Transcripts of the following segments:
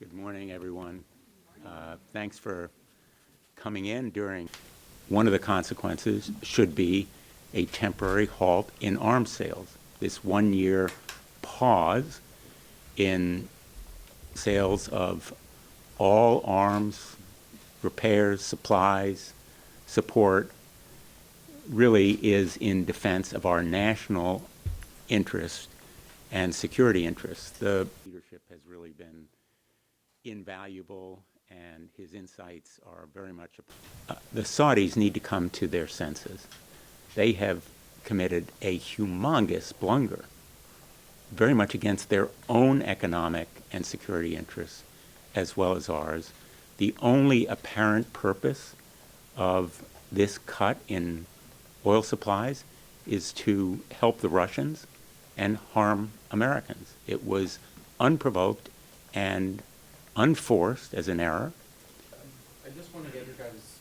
Good morning, everyone. Thanks for coming in during. One of the consequences should be a temporary halt in arms sales. This 1-year pause in sales of all arms, repairs, supplies, support really is in defense of our national interest and security interests. The leadership has really been invaluable, and his insights are very much. The Saudis need to come to their senses. They have committed a humongous blunder, very much against their own economic and security interests, as well as ours. The only apparent purpose of this cut in oil supplies is to help the Russians and harm Americans. It was unprovoked and unforced as an error. I just want to get your guys'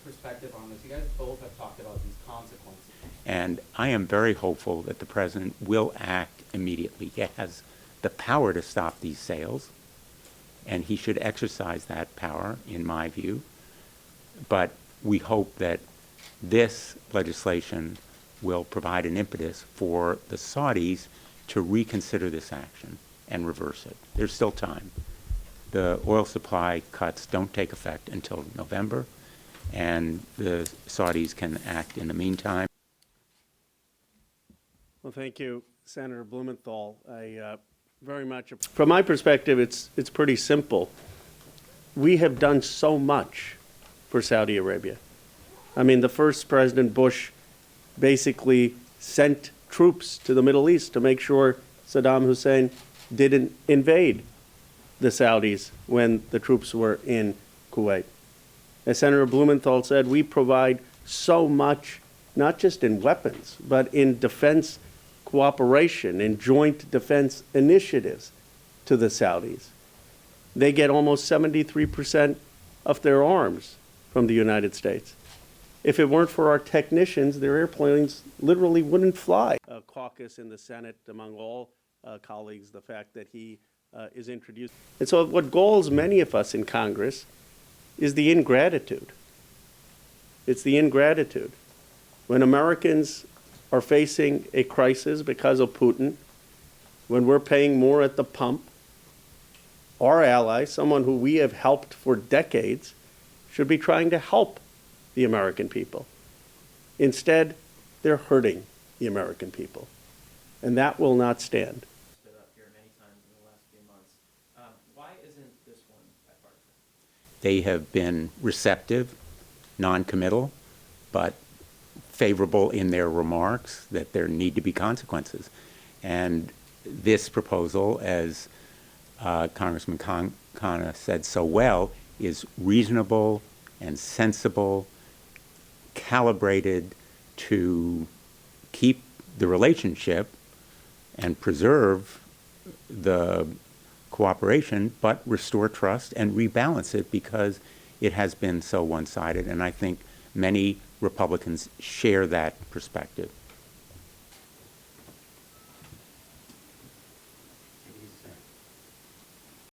perspective on this. You guys both have talked about these consequences. And I am very hopeful that the president will act immediately. He has the power to stop these sales, and he should exercise that power, in my view. But we hope that this legislation will provide an impetus for the Saudis to reconsider this action and reverse it. There's still time. The oil supply cuts don't take effect until November, and the Saudis can act in the meantime. Well, thank you, Senator Blumenthal. I very much, from my perspective, it's pretty simple. We have done so much for Saudi Arabia. I mean, the first President Bush basically sent troops to the Middle East to make sure Saddam Hussein didn't invade the Saudis when the troops were in Kuwait. As Senator Blumenthal said, we provide so much, not just in weapons, but in defense cooperation, in joint defense initiatives to the Saudis. They get almost 73% of their arms from the United States. If it weren't for our technicians, their airplanes literally wouldn't fly. A caucus in the Senate among all colleagues, the fact that he is introduced. And so what galls many of us in Congress is the ingratitude. It's the ingratitude. When Americans are facing a crisis because of Putin, when we're paying more at the pump, our ally, someone who we have helped for decades, should be trying to help the American people. Instead, they're hurting the American people. And that will not stand. Stood up here many times in the last few months. Why isn't this one bipartisan? They have been receptive, non-committal, but favorable in their remarks that there need to be consequences. And this proposal, as Congressman Khanna said so well, is reasonable and sensible, calibrated to keep the relationship and preserve the cooperation, but restore trust and rebalance it, because it has been so one-sided. And I think many Republicans share that perspective.